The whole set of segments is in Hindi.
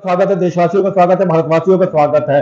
स्वागत है, देशवासियों का स्वागत है, भारतवासियों का स्वागत है।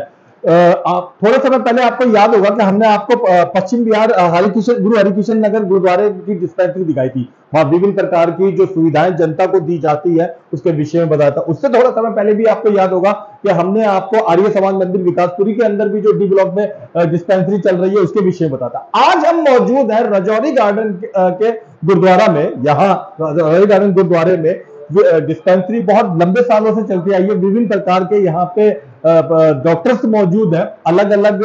आप थोड़े समय पहले आपको याद होगा कि हमने आपको पश्चिम बिहार गुरु हरिकृष्ण नगर गुरुद्वारे की डिस्पेंसरी दिखाई थी। वहां विभिन्न प्रकार की जो सुविधाएं जनता को दी जाती है उसके विषय में बताया था। उससे थोड़ा समय पहले भी आपको याद होगा कि हमने आपको आर्य समाज मंदिर विकासपुरी के अंदर भी जो डी ब्लॉक में डिस्पेंसरी चल रही है उसके विषय में बताता। आज हम मौजूद है रजौरी गार्डन के गुरुद्वारा में। यहाँ रजौरी गार्डन गुरुद्वारे में डिस्पेंसरी बहुत लंबे सालों से चलती आई है। विभिन्न प्रकार के यहाँ पे डॉक्टर्स मौजूद है, अलग अलग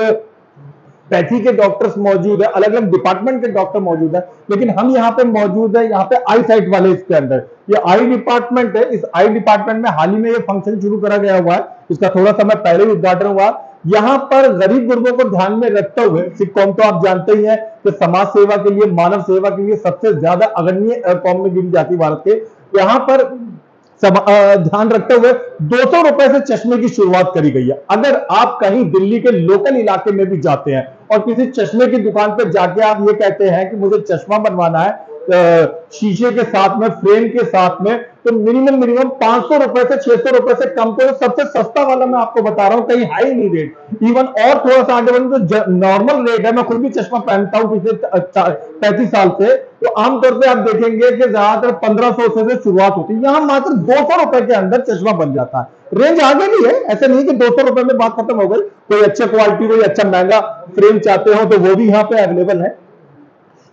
पैथी के डॉक्टर्स मौजूद है, अलग अलग डिपार्टमेंट के डॉक्टर मौजूद है। लेकिन हम यहाँ पे मौजूद है यहाँ पे आई साइट वाले इसके अंदर। ये आई डिपार्टमेंट है। इस आई डिपार्टमेंट में हाल ही में ये फंक्शन शुरू करा गया हुआ है। इसका थोड़ा समय पहले ही उद्घाटन हुआ। यहाँ पर गरीब गुरबों को ध्यान में रखते हुए सिख कौम तो आप जानते ही हैं कि समाज सेवा के लिए, मानव सेवा के लिए सबसे ज्यादा अग्रणीय कौम में गिनी जाती भारत के। यहाँ पर ध्यान रखते हुए 200 रुपए से चश्मे की शुरुआत करी गई है। अगर आप कहीं दिल्ली के लोकल इलाके में भी जाते हैं और किसी चश्मे की दुकान पर जाके आप ये कहते हैं कि मुझे चश्मा बनवाना है शीशे के साथ में, फ्रेम के साथ में, तो मिनिमम 500 रुपए से 600 रुपए से कम तो सबसे सस्ता वाला मैं आपको बता रहा हूं, कहीं हाई नहीं रेट। इवन और थोड़ा सा आगे बढ़े तो नॉर्मल रेट है। मैं खुद भी चश्मा पहनता हूं पिछले 35 साल से, तो आमतौर पे आप देखेंगे कि ज्यादातर 1500 से शुरुआत होती है। यहां मात्र 200 रुपए के अंदर चश्मा बन जाता है। रेंज आगे नहीं है, ऐसे नहीं कि 200 रुपए में बात खत्म हो गई। कोई अच्छा क्वालिटी, कोई अच्छा महंगा फ्रेम चाहते हो तो वो भी यहाँ पे अवेलेबल है।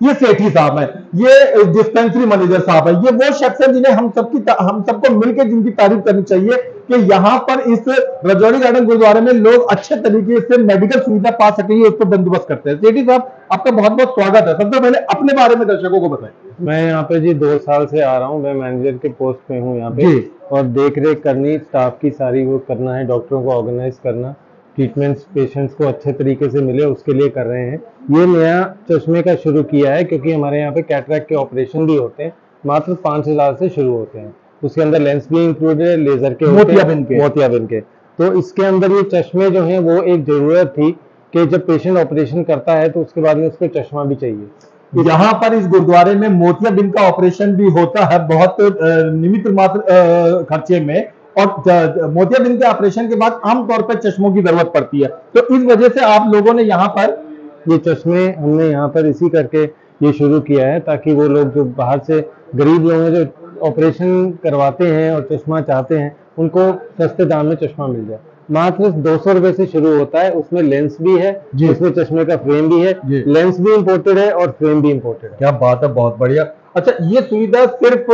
ये सेठी साहब है, ये डिस्पेंसरी मैनेजर साहब है। ये वो शख्स है जिन्हें हम सबको मिलकर जिनकी तारीफ करनी चाहिए कि यहाँ पर इस रजौरी गार्डन गुरुद्वारे में लोग अच्छे तरीके से मेडिकल सुविधा पा सकेंगे, उसको बंदोबस्त करते हैं। सेठी साहब, आपका बहुत बहुत स्वागत है। सबसे पहले अपने बारे में दर्शकों को बताएं। मैं यहाँ पे जी 2 साल से आ रहा हूँ। मैं मैनेजर के पोस्ट पे हूँ यहाँ पे, और देख रेख करनी, स्टाफ की सारी वो करना है, डॉक्टरों को ऑर्गेनाइज करना, ट्रीटमेंट्स पेशेंट्स को अच्छे तरीके से मिले उसके लिए कर रहे हैं। ये नया चश्मे का शुरू किया है क्योंकि हमारे यहाँ पे कैटरैक्ट के ऑपरेशन भी होते हैं, मात्र 5000 से शुरू होते हैं। उसके अंदर लेंस भी इंक्लूडेड है, लेजर के मोतियाबिंद के। तो इसके अंदर ये चश्मे जो हैं वो एक जरूरत थी कि जब पेशेंट ऑपरेशन करता है तो उसके बाद में उसको चश्मा भी चाहिए। यहाँ पर इस गुरुद्वारे में मोतियाबिंद का ऑपरेशन भी होता है बहुत निमित मात्र खर्चे में, और मोतियाबिंद के ऑपरेशन के बाद आमतौर पर चश्मों की जरूरत पड़ती है। तो इस वजह से आप लोगों ने यहाँ पर ये चश्मे हमने यहाँ पर इसी करके ये शुरू किया है, ताकि वो लोग जो बाहर से गरीब लोग हैं जो ऑपरेशन करवाते हैं और चश्मा चाहते हैं, उनको सस्ते दाम में चश्मा मिल जाए। मात्र 200 रुपए से शुरू होता है। उसमें लेंस भी है, उसमें चश्मे का फ्रेम भी है, लेंस भी इंपोर्टेड है और फ्रेम भी इंपोर्टेड है। क्या बात है, बहुत बढ़िया। अच्छा, ये सुविधा सिर्फ,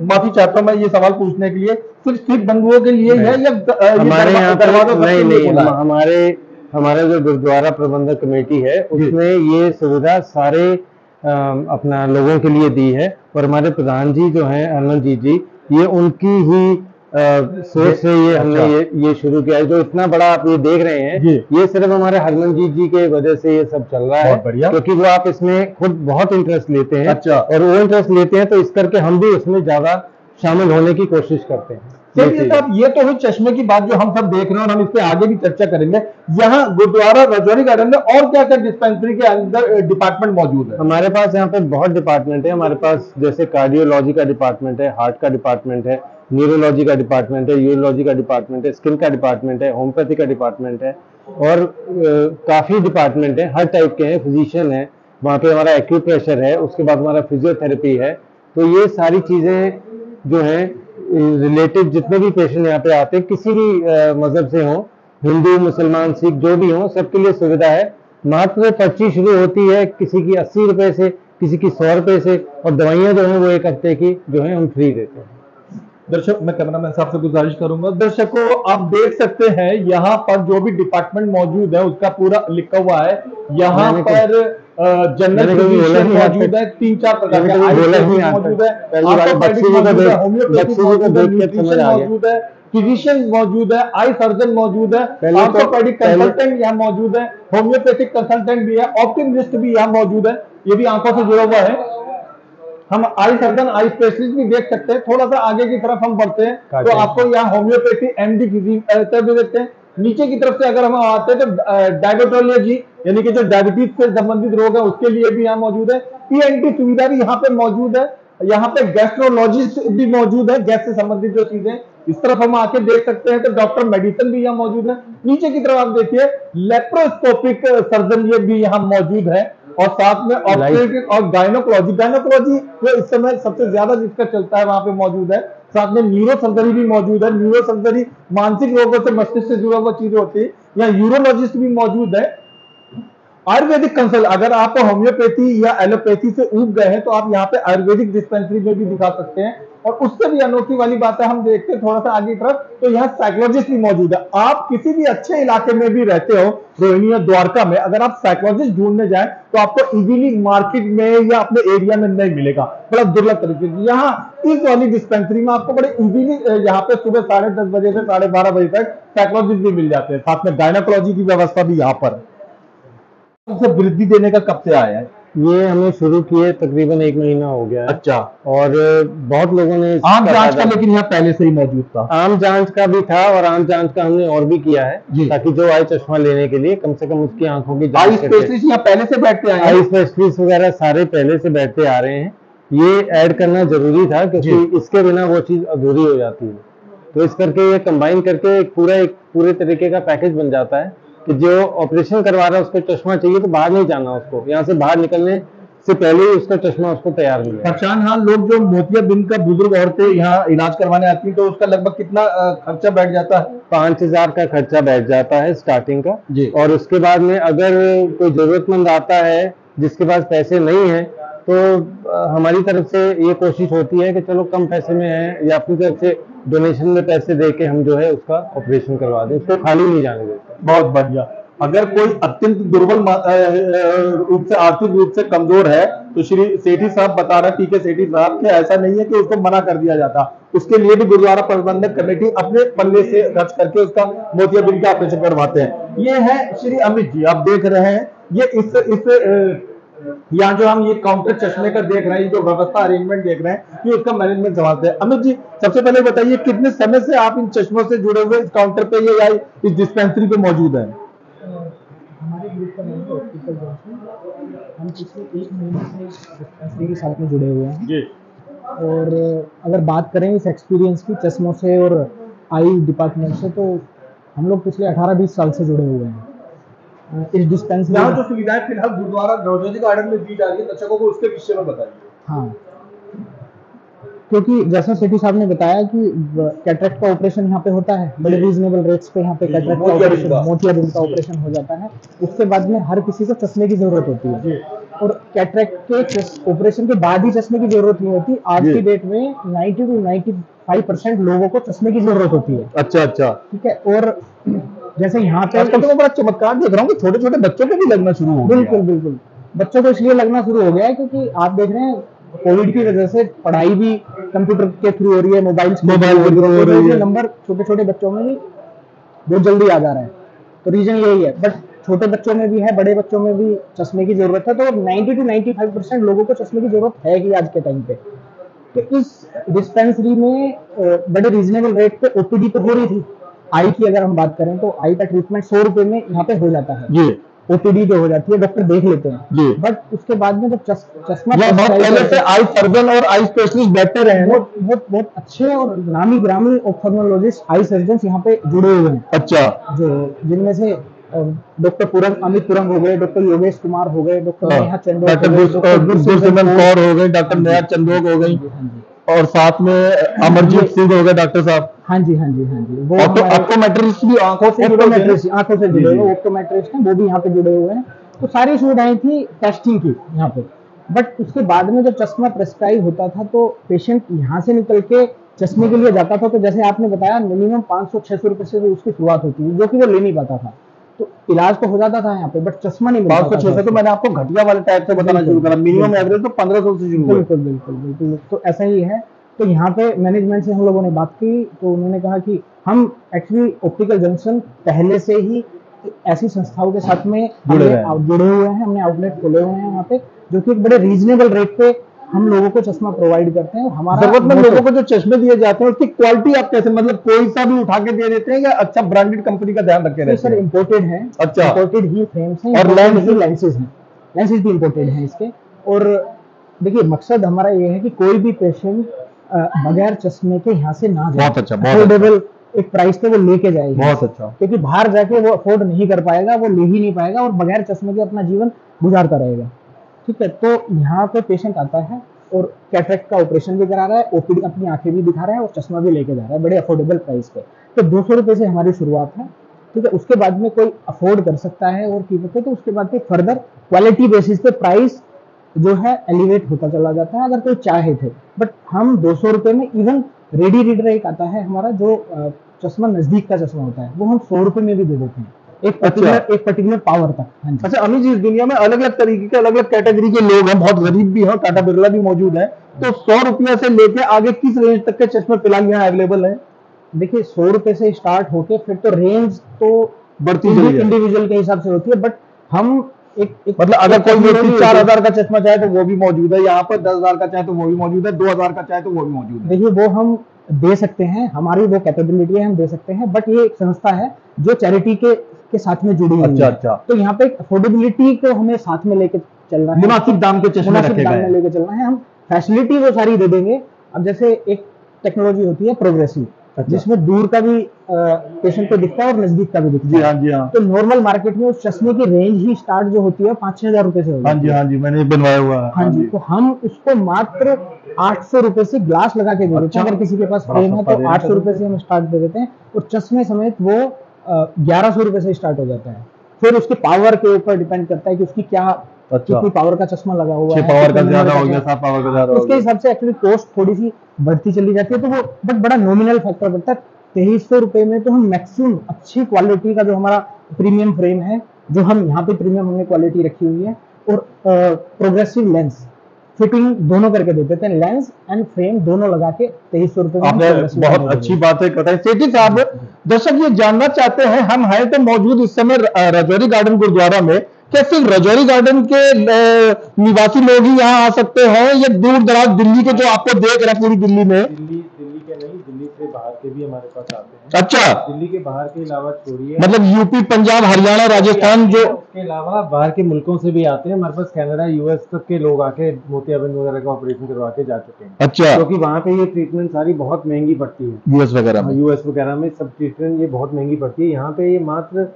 माफी चाहता हूं मैं ये सवाल पूछने के लिए, सिर्फ बंधुओं के लिए है या हमारे यहाँ पर नहीं, हमारे जो गुरुद्वारा प्रबंधक कमेटी है उसने ये सुविधा सारे अपना लोगों के लिए दी है। और हमारे प्रधान जी जो हैं हरमनजीत जी, ये उनकी ही सोच से ये हमने ये शुरू किया है। जो इतना बड़ा आप ये देख रहे हैं, ये सिर्फ हमारे हरमनजीत जी के वजह से ये सब चल रहा है, क्योंकि वो आप इसमें खुद बहुत इंटरेस्ट लेते हैं। अच्छा। और वो इंटरेस्ट लेते हैं तो इस करके हम भी उसमें ज्यादा शामिल होने की कोशिश करते हैं। चलिए साहब, ये तो हुई चश्मे की बात जो हम सब देख रहे हैं और हम इस पे आगे भी चर्चा करेंगे। यहाँ गुरुद्वारा रजौरी गार्डन में और क्या क्या डिस्पेंसरी के अंदर डिपार्टमेंट मौजूद है? हमारे पास यहाँ पे बहुत डिपार्टमेंट है। हमारे पास जैसे कार्डियोलॉजी का डिपार्टमेंट है, हार्ट का डिपार्टमेंट है, न्यूरोलॉजी का डिपार्टमेंट है, यूरोलॉजी का डिपार्टमेंट है, स्किन का डिपार्टमेंट है, होम्योपैथी का डिपार्टमेंट है, और काफी डिपार्टमेंट है, हर टाइप के हैं। फिजिशियन है वहाँ पे, हमारा एक्यूप्रेशर है, उसके बाद हमारा फिजियोथेरेपी है। तो ये सारी चीजें जो है रिलेटेड, जितने भी पेशेंट यहाँ पे आते हैं किसी भी मजहब से हों, हिंदू मुसलमान सिख जो भी हों, सबके लिए सुविधा है। मात्र पर्ची शुरू होती है किसी की 80 रुपए से, किसी की 100 रुपए से, और दवाइयाँ जो हैं वो 1 हफ्ते की जो है हम फ्री देते हैं। दर्शक, मैं कैमरामैन साहब से गुजारिश करूंगा, दर्शकों आप देख सकते हैं यहाँ पर जो भी डिपार्टमेंट मौजूद है उसका पूरा लिखा हुआ है। यहाँ पर जनरल फिजिशियन मौजूद है, 3-4 प्रकार के मौजूद है, मौजूद है, फिजिशियन मौजूद है, आई सर्जन मौजूद है, ऑर्थोपेडिक कंसल्टेंट यहाँ मौजूद है, होम्योपैथिक कंसल्टेंट भी है, ऑप्टिमिस्ट भी यहाँ मौजूद है। ये भी आंखों से जुड़ा हुआ है। हम आई सर्जन, आई स्पेशलिस्ट भी देख सकते हैं। थोड़ा सा आगे की तरफ हम बढ़ते हैं तो आपको यहाँ होम्योपैथी एमडी फिजिशियन भी देखते हैं। नीचे की तरफ से अगर हम आते हैं तो डायबिटोलॉजी यानी कि जो डायबिटीज से संबंधित रोग है उसके लिए भी यहाँ मौजूद है। ईएनटी सुविधा भी यहाँ पे मौजूद है। यहाँ पे गैस्ट्रोलॉजिस्ट भी मौजूद है, गैस से संबंधित जो चीजें इस तरफ हम आके देख सकते हैं तो डॉक्टर मेडिसन भी यहाँ मौजूद है। नीचे की तरफ आप देखिए लेप्रोस्कोपिक सर्जन ये भी यहाँ मौजूद है, और साथ में ऑब्स्टेट्रिक और गायनोकोलॉजी, गायनोकोलॉजी जो इस समय सबसे ज्यादा जिसका चलता है वहां पे मौजूद है। साथ में न्यूरो सर्जरी भी मौजूद है। न्यूरो सर्जरी मानसिक रोगों से, मस्तिष्क से जुड़ा हुआ चीजें होती है। यहाँ यूरोलॉजिस्ट भी मौजूद है। आयुर्वेदिक कंसल्ट, अगर आप होम्योपैथी या एलोपैथी से ऊब गए हैं तो आप यहाँ पे आयुर्वेदिक डिस्पेंसरी में भी दिखा सकते हैं। और उससे भी अनोखी वाली बात है, हम देखते हैं थोड़ा सा आगे तरफ तो यहाँ साइकोलॉजिस्ट भी मौजूद है। आप किसी भी अच्छे इलाके में भी रहते हो, रोहिणी या द्वारका में, अगर आप साइकोलॉजिस्ट ढूंढने जाए तो आपको इजीली मार्केट में या अपने एरिया में नहीं मिलेगा, बड़ा दुर्लभ तरीके से। यहाँ इस वाली डिस्पेंसरी में आपको बड़े इजीली यहाँ पे सुबह 10:30 बजे से 12:30 बजे तक साइकोलॉजिस्ट भी मिल जाते हैं। साथ में गायनोकोलॉजी की व्यवस्था भी यहाँ पर है। से वृद्धि देने का कब से आया है? ये हमें शुरू किए तकरीबन 1 महीना हो गया है। अच्छा। और बहुत लोगों ने आम जांच का लेकिन यहाँ पहले से ही मौजूद था। आम जांच का भी था, और आम जांच का हमने और भी किया है ताकि जो आए चश्मा लेने के लिए कम से कम उसकी आंखों की आई स्पेशलिस्ट यहाँ पहले से बैठते आए हैं। आई स्पेशलिस्ट वगैरह सारे पहले से बैठते आ रहे हैं। ये ऐड करना जरूरी था क्योंकि इसके बिना वो चीज अधूरी हो जाती है। तो इस करके ये कंबाइन करके एक पूरे तरीके का पैकेज बन जाता है कि जो ऑपरेशन करवा रहा है उसको चश्मा चाहिए तो बाहर नहीं जाना, उसको यहाँ से बाहर निकलने से पहले ही उसका चश्मा उसको तैयार मिल जाए। पहचान, हाँ, लोग जो मोतियाबिंद का बुजुर्ग औरतें यहाँ इलाज करवाने आती हैं तो उसका लगभग कितना खर्चा बैठ जाता है? 5,000 का खर्चा बैठ जाता है स्टार्टिंग का जी। और उसके बाद में अगर कोई जरूरतमंद आता है जिसके पास पैसे नहीं है तो हमारी तरफ से ये कोशिश होती है कि चलो कम पैसे में है या अपनी तरफ से डोनेशन में पैसे दे के हम जो है उसका ऑपरेशन करवा दें, उसको खाली नहीं जाने देते। बहुत बढ़िया। अगर कोई अत्यंत दुर्बल रूप से, आर्थिक रूप से कमजोर है तो श्री सेठी साहब बता रहे, टीके सेठी साहब, कि ऐसा नहीं है कि उसको मना कर दिया जाता, उसके लिए भी गुरुद्वारा प्रबंधक कमेटी अपने पल्ले से खर्च करके उसका मोतियाबिंद का ऑपरेशन करवाते हैं। ये है श्री अमित जी, आप देख रहे हैं। ये इस यहाँ जो हम ये काउंटर चश्मे का देख रहे हैं, जो व्यवस्था अरेंजमेंट देख रहे हैं, ये उसका मैनेजमेंट संभालते हैं। अमित जी, सबसे पहले बताइए कितने समय से आप इन चश्मों से जुड़े हुए इस काउंटर पे या इस डिस्पेंसरी पे मौजूद हैं? हमारे ग्रुप का नाम है ऑप्टिकल जंक्शन। हम पिछले 1 महीने से डिस्पेंसरी के साथ में जुड़े हुए हैं जी। और अगर बात करें इस एक्सपीरियंस की चश्मों से और आई डिपार्टमेंट से, तो हम लोग पिछले 18-20 साल से जुड़े हुए हैं इस डिस्पेंसरी। यहाँ जो सुविधाएं फिलहाल गुरुद्वारा नवज्योति गार्डन में दी जा रही है दर्शकों को, उसके विषय में बताइए। हाँ, क्योंकि जैसा सेठी साहब ने बताया कि कैटरेक्ट का ऑपरेशन यहाँ पे होता है, बड़े रीजनेबल रेट्स पे यहाँ पे कैटरेक्ट का ऑपरेशन, मोतियाबिंद का ऑपरेशन हो जाता है। उसके बाद में हर किसी को चश्मे की जरूरत होती है और कैटरेक्ट के ऑपरेशन के बाद ही चश्मे की जरूरत नहीं होती। आज की डेट में 90 to 95% लोगों को चश्मे की जरूरत होती है। अच्छा अच्छा, ठीक है। और जैसे यहाँ पे आजकल तो मैं बड़ा चमत्कार देख रहा हूँ कि छोटे छोटे बच्चों को भी लगना शुरू हो गया। बिल्कुल बिल्कुल, बच्चों को इसलिए लगना शुरू हो गया है क्योंकि आप देख रहे हैं कोविड की वजह से पढ़ाई भी कंप्यूटर के थ्रू हो रही है, मोबाइल के थ्रू हो रही है। नंबर छोटे छोटे बच्चों में भी बहुत जल्दी आ जा रहा है, तो रीजन यही है। बट छोटे बच्चों में भी है, बड़े बच्चों में भी चश्मे की जरूरत है। तो 90 to 95% लोगों को चश्मे की जरूरत है कि आज के टाइम पे। तो इस डिस्पेंसरी में बड़े रीजनेबल रेट पे ओपीडी पे हो रही थी। आई की अगर हम बात करें तो आई का ट्रीटमेंट 100 रुपए में यहाँ पे हो जाता है जी। ओपीडी जो हो जाती है, डॉक्टर देख लेते हैं जी। बट उसके बाद में जब चश्मा पहले से आई सर्जन और आई स्पेशलिस्ट बैठे रहे हैं, बहुत अच्छे और नामी ग्रामी ऑप्थेल्मोलॉजिस्ट आई सर्जन यहाँ पे जुड़े हुए हैं। अच्छा। जो जिनमें से डॉक्टर अमित तुरंग हो गए, डॉक्टर योगेश कुमार हो गए, डॉक्टर नेहा चंदोक, डॉक्टर गुरसिमरन कौर हो गए, डॉक्टर नेहा चंदोक हो गई, और साथ में अमरजीत सिंह हो गए डॉक्टर साहब। हाँ जी हाँ जी हाँ जी, वो ऑप्टोमेट्रिस्ट भी आंखों से जुड़े हुए ऑप्टोमेट्रिस्ट हैं, वो भी यहाँ पे जुड़े हुए हैं। तो सारी सुविधाएं थी टेस्टिंग की यहाँ पे। बट उसके बाद में जब चश्मा प्रेस्क्राइब होता था तो पेशेंट यहाँ से निकल के चश्मे के लिए जाता था, तो जैसे आपने बताया मिनिमम 500-600 रुपए से उसकी शुरुआत होती है, जो कि वो ले नहीं पाता था। तो इलाज तो हो जाता था यहाँ पे, बट चश्मा नहीं मिलता। 500-600 तो मैंने आपको घटिया वाले टाइप से बताना शुरू करा, मिनिमम एवरेज तो 1500 से शुरू। बिल्कुल बिल्कुल बिल्कुल, तो ऐसा ही है। तो यहाँ पे मैनेजमेंट से हम लोगों ने बात की, तो उन्होंने कहा कि हम एक्चुअली ऑप्टिकल जंक्शन पहले से ही ऐसी संस्थाओं के साथ में जुड़े हुए हैं, हमने आउटलेट खोले हुए हैं यहाँ पे, जो कि एक बड़े रीजनेबल रेट पे हम लोगों को चश्मा प्रोवाइड करते हैं। हमारा जरूरतमंद लोगों को जो चश्मे दिए जाते हैं उसकी क्वालिटी आप कैसे, मतलब कोई सा भी उठा के दे देते हैं या अच्छा ब्रांडेड कंपनी का ध्यान रखे रहते हैं? सर इम्पोर्टेड है। अच्छा, इम्पोर्टेड ही फ्रेम्स हैं और लेंसेज हैं, लेंसेज भी इम्पोर्टेड हैं इसके। और देखिए मकसद हमारा ये है कि कोई भी पेशेंट बगैर चश्मे के यहाँ से ना जाए। बहुत अच्छा, बहुत अफोर्डेबल एक प्राइस पे वो लेके जाएगी। बहुत अच्छा। क्योंकि बाहर जाके वो अफोर्ड नहीं कर पाएगा, वो ले ही नहीं पाएगा और बगैर चश्मे के अपना जीवन गुजारता रहेगा। ठीक है, तो यहाँ पे पेशेंट आता है और कैटरेक्ट का ऑपरेशन भी करा रहा है, ओपीडी अपनी आंखें भी दिखा रहा है और चश्मा भी लेके जा रहा है बड़े अफोर्डेबल प्राइस पे। तो 200 रुपये से हमारी शुरुआत है। ठीक है, उसके बाद में कोई अफोर्ड कर सकता है और कीमत है तो उसके बाद में फर्दर क्वालिटी बेसिस पे प्राइस जो है एलिवेट होता चला जाता है, अगर कोई चाहे तो। बट हम 200 रुपये में, इवन रेडी रीडर एक आता है हमारा जो चश्मा नजदीक का चश्मा होता है, वो हम 100 रुपये में भी दे देते हैं, एक पर्टिकुलर पावर तक। हाँ जी। अच्छा अमित जी, इस दुनिया में अलग अलग तरीके के, अलग अलग कैटेगरी के लोग हैं, बहुत गरीब भी हैं, टाटा बिरला भी मौजूद है, तो 100 रुपया से लेके आगे किस रेंज तक के चश्मे फिलहाल यहाँ अवेलेबल है? देखिए 100 रुपये से स्टार्ट होके फिर तो रेंज तो बढ़ती चली जाएगी। इंडिविजुअल के हिसाब से होती है, बट हम एक मतलब अगर कोई व्यक्ति 4000 का चश्मा चाहे तो वो भी मौजूद है यहाँ पर, 10,000 का चाहे तो वो भी मौजूद है, 2000 का चाहे तो वो भी मौजूद है। देखिए वो हम दे सकते हैं, हमारी वो कैपेबिलिटी है, हम दे सकते हैं, बट ये एक संस्था है जो चैरिटी के साथ में जुड़ी हुई अच्छा, है। अच्छा। तो यहाँ पे अफोर्डेबिलिटी को हमें साथ में लेके चलना है, मुनासिब दाम के चश्मे मुनासिब रखे दाम गए में हैं। लेके चलना है। हम फैसिलिटी वो सारी दे देंगे। अब जैसे एक टेक्नोलॉजी होती है प्रोग्रेसिव, अच्छा। जिसमें दूर का भी पेशेंट को दिखता है और नजदीक का भी दिखता जी है। हाँ, जी हाँ। तो नॉर्मल मार्केट में उस चश्मे की रेंज ही स्टार्ट जो होती है 5-6 हजार रुपए से होती है। हाँ जी, हाँ जी, मैंने बनवाया हुआ है। हाँ जी, तो हम उसको मात्र 800 रुपए से ग्लास लगा के दे देते हैं। अगर किसी के पास फ्रेम है तो 800 रुपए से हम स्टार्ट दे देते हैं और चश्मे समेत वो 1100 रुपए से स्टार्ट हो जाता है। फिर उसके पावर के ऊपर डिपेंड करता है कि उसकी क्या कितनी पावर का चश्मा लगा हुआ है, 6 पावर का कितने ज्यादा नंबर हो गया, चश्मा- 7 पावर का ज्यादा हो उसके गया। हिसाब से एक्चुअली कॉस्ट थोड़ी सी बढ़ती चली जाती है, तो वो बट बड़ा नॉमिनल फैक्टर बनता है। 2300 रुपए में तो हम मैक्सिमम अच्छी क्वालिटी का जो हमारा प्रीमियम फ्रेम है, जो हम यहाँ पे प्रीमियम हमने क्वालिटी रखी हुई है, और प्रोग्रेसिव लेंस फिटिंग दोनों करके दे देते हैं, लेंस एंड फ्रेम दोनों लगा के 2300 रुपए में हम आपने progressive बहुत करके दे अच्छी देते बातें बताई सेठी साहब। दर्शक ये जानना चाहते हैं, हम हैं तो मौजूद इस समय रजौरी गार्डन गुरुद्वारा में, क्या सिर्फ रजौरी गार्डन के निवासी लोग ही यहाँ आ सकते हैं या दूर दराज दिल्ली के जो आपको देख रहे हैं पूरी दिल्ली में? दिल्ली के नहीं, दिल्ली से बाहर के भी हमारे पास आते हैं। अच्छा, दिल्ली के बाहर के अलावा छोड़िए, मतलब यूपी, पंजाब, हरियाणा, राजस्थान जो उसके अलावा बाहर के मुल्कों से भी आते हैं हमारे पास। कनाडा, यूएस तक के लोग आके मोतियाबिंद वगैरह का ऑपरेशन करवा के जा चुके हैं। अच्छा, क्योंकि वहाँ पे ये ट्रीटमेंट सारी बहुत महंगी पड़ती है। यूएस वगैरह में, यूएस वगैरह में सब ट्रीटमेंट ये बहुत महंगी पड़ती है। यहाँ पे ये मात्र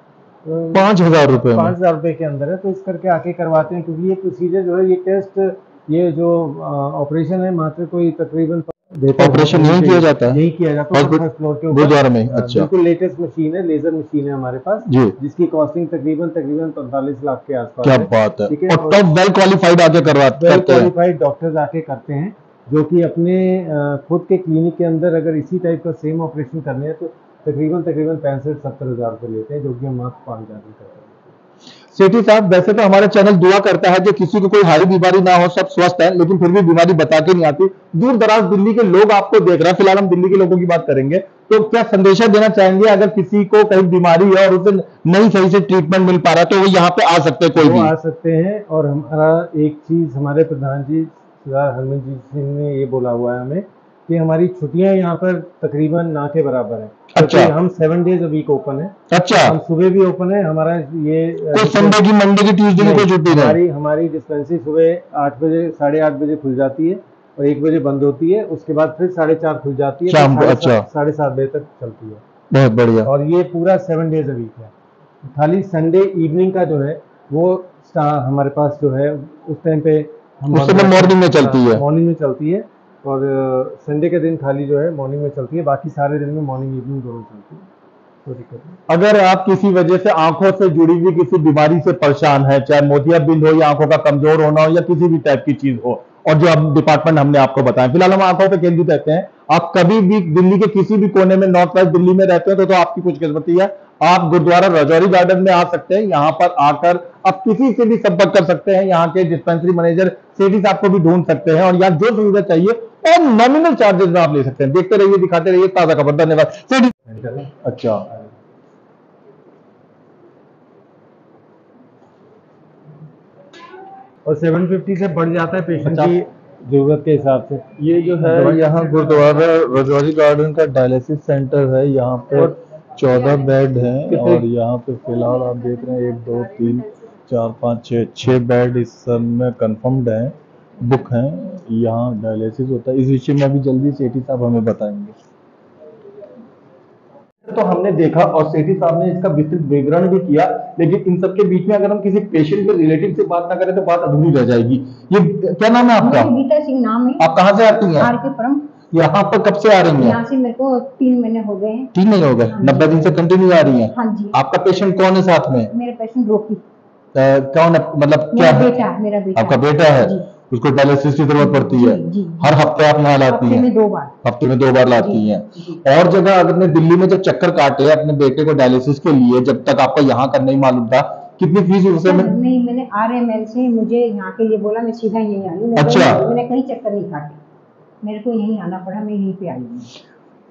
5,000 रुपए में। 5,000 रुपए के अंदर है। तो इस करके आके करवाते हैं, क्योंकि ये प्रोसीजर जो है, ये टेस्ट, ये जो ऑपरेशन है, मात्र कोई तकरीबन ऑपरेशन नहीं किया जाता है? यही किया जाता है फर्स्ट फ्लोर के ऊपर गुरुद्वारा में? अच्छा, बिल्कुल लेटेस्ट मशीन है, लेजर मशीन है हमारे पास जी, जिसकी कॉस्टिंग तकरीबन 45 लाख के आसपास क्या है। बात है। ठीक है, और टॉप वेल क्वालिफाइड आके करते हैं। क्वालिफाइड डॉक्टर्स आके करते हैं, जो कि अपने खुद के क्लिनिक के अंदर अगर इसी टाइप का सेम ऑपरेशन करने हैं तो तकरीबन 65-70 हज़ार रुपये लेते हैं, जो कि हम मात्र 5,000 में करते हैं। सेठी साहब, वैसे तो हमारा चैनल दुआ करता है कि किसी को कोई हारी बीमारी ना हो, सब स्वस्थ है, लेकिन फिर भी बीमारी बता के नहीं आती। दूर दराज दिल्ली के लोग आपको देख रहे हैं, फिलहाल हम दिल्ली के लोगों की बात करेंगे, तो क्या संदेशा देना चाहेंगे अगर किसी को कहीं बीमारी है और उसे नहीं सही से ट्रीटमेंट मिल पा रहा तो वो यहाँ पे आ सकते हैं, कोई वो भी आ सकते हैं। और हमारा एक चीज़, हमारे प्रधान जी सरदार हरमनजीत सिंह ने ये बोला हुआ है हमें कि हमारी छुट्टियां यहाँ पर तकरीबन ना के बराबर है। अच्छा, हम 7 डेज अ वीक ओपन है। अच्छा, हम सुबह भी ओपन है। हमारा ये कोई संडे की, मंडे की, ट्यूसडे की कोई छुट्टी नहीं? हमारी डिस्पेंसरी सुबह 8 बजे, 8:30 बजे खुल जाती है और 1 बजे बंद होती है। उसके बाद फिर 4:30 खुल जाती है, शाम को। अच्छा, 7:30 बजे तक चलती है। बहुत बढ़िया। और ये पूरा 7 डेज अ वीक है। खाली संडे इवनिंग का जो है वो हमारे पास जो है उस टाइम पे उस समय मॉर्निंग में चलती है। मॉर्निंग में चलती है और संडे के दिन खाली जो है मॉर्निंग में चलती है, बाकी सारे दिन में मॉर्निंग इवनिंग दोनों चलती है, कोई दिक्कत नहीं। अगर आप किसी वजह से आंखों से जुड़ी हुई किसी बीमारी से परेशान है, चाहे मोतियाबिंद हो या आंखों का कमजोर होना हो या किसी भी टाइप की चीज हो, और जो अब डिपार्टमेंट हमने आपको बताया, फिलहाल हम आंखों पे केंद्रित रहते हैं, आप कभी भी दिल्ली के किसी भी कोने में, नॉर्थ वेस्ट दिल्ली में रहते हैं तो आपकी कुछ किस्मती है, आप गुरुद्वारा रजौरी गार्डन में आ सकते हैं। यहाँ पर आकर आप किसी से भी संपर्क कर सकते हैं, यहाँ के डिस्पेंसरी मैनेजर सेठी साहब को भी ढूंढ सकते हैं और यहाँ जो सुविधा चाहिए और नॉमिनल चार्जेस में आप ले सकते हैं। देखते रहिए, दिखाते रहिए ताजा खबर। धन्यवाद सेठी। अच्छा, और 750 से बढ़ जाता है पेशेंट अच्छा। की जरूरत के हिसाब से। ये जो है यहाँ गुरुद्वारा रजौरी गार्डन का डायलिसिस सेंटर है। यहाँ पे 14 बेड हैं और यहाँ पे फिलहाल आप देख रहे हैं 1 2 3 4 5 6 बेड इस सब में कंफर्म्ड हैं, बुक हैं। यहाँ डायलिसिस होता है, इस विषय में अभी जल्दी सेठी साहब हमें बताएंगे। तो हमने देखा और सेठी साहब ने इसका विस्तृत विवरण भी किया, लेकिन इन सब के बीच में अगर हम किसी पेशेंट के रिलेटिव से बात ना करें तो बात अधूरी रह जाएगी। ये क्या नाम है आपका? गीता सिंह नाम है। आप कहाँ से आती हैं? आर के परम। यहाँ पर कब से आ रही हैं? यहाँ से मेरे को 3 महीने हो गए हैं। 3 महीने हो गए, 90 दिन से कंटिन्यू आ रही हैं? हाँ जी। आपका पेशेंट कौन है साथ में? मेरा पेशेंट रोकी। कौन है, मतलब क्या मेरा है? बेटा, मेरा बेटा। आपका बेटा है? जी। उसको डायलिसिस की जरूरत पड़ती है? जी, जी। हर हफ्ते आप यहाँ लाती हफ्ते हैं? में 2 बार। हफ्ते में 2 बार लाती जी, हैं। जी। और जगह आपने दिल्ली में जब चक्कर काटे अपने बेटे को डायलिसिस के लिए, जब तक आपको यहाँ का नहीं मालूम था, कितनी फीस उस समय? नहीं, मैंने RML से मुझे यहाँ के लिए बोला, मैं सीधा यहीं आई हूँ। अच्छा। मैंने कहीं चक्कर नहीं काटे, मेरे को यहीं आना पड़ा, मैं यहीं पे आई हूँ।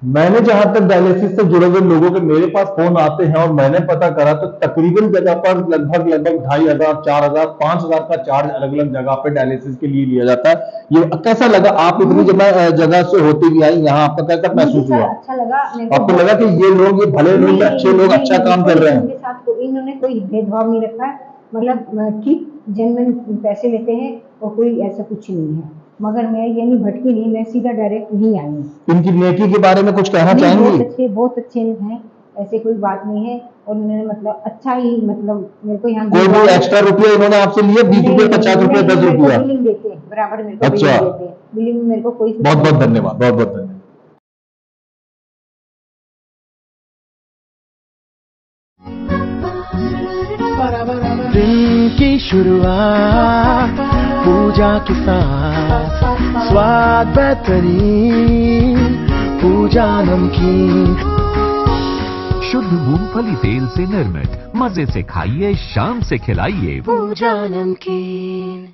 मैंने जहां तक डायलिसिस से जुड़े हुए लोगों के मेरे पास फोन आते हैं और मैंने पता करा तो तकरीबन जगह पर लगभग 2,500, 4,000, 5,000 का चार्ज अलग अलग जगह पे डायलिसिस के लिए लिया जाता है। ये कैसा लगा? आप इतनी जगह से होती हुई आई यहाँ, आपका कैसा महसूस हुआ? अच्छा लगा। आपको लगा कि ये लोग, ये भले लोग, अच्छे लोग, अच्छा काम कर रहे हैं? उनके साथ इन्होंने कोई भेदभाव नहीं रखा है, मतलब ठीक जेन्युइन पैसे लेते हैं और कोई ऐसा कुछ नहीं है। मगर मैं ये नहीं भटकी नहीं, मैं सीधा डायरेक्ट यहीं आई हूँ। इनकी नेकी के बारे में कुछ कहना बहुत चाहेंगी? बहुत अच्छे हैं, ऐसे कोई बात नहीं है। और उन्होंने मतलब अच्छा ही, मतलब मेरे को यहाँ कोई भी एक्स्ट्रा रुपया इन्होंने आपसे लिए? 20 रुपये, 50 रुपये, 10 रुपया? बिलिंग देते हैं बराबर, मेरे को अच्छा। बिलिंग देते हैं। बिलिंग में मेरे को कोई बहुत बहुत धन्यवाद, बहुत बहुत धन्यवाद। दिन की शुरुआत पूजा के साथ, स्वाद बेहतरीन, पूजा नमकीन। शुद्ध मूंगफली तेल से निर्मित, मजे से खाइए, शाम से खिलाइए पूजा नमकीन।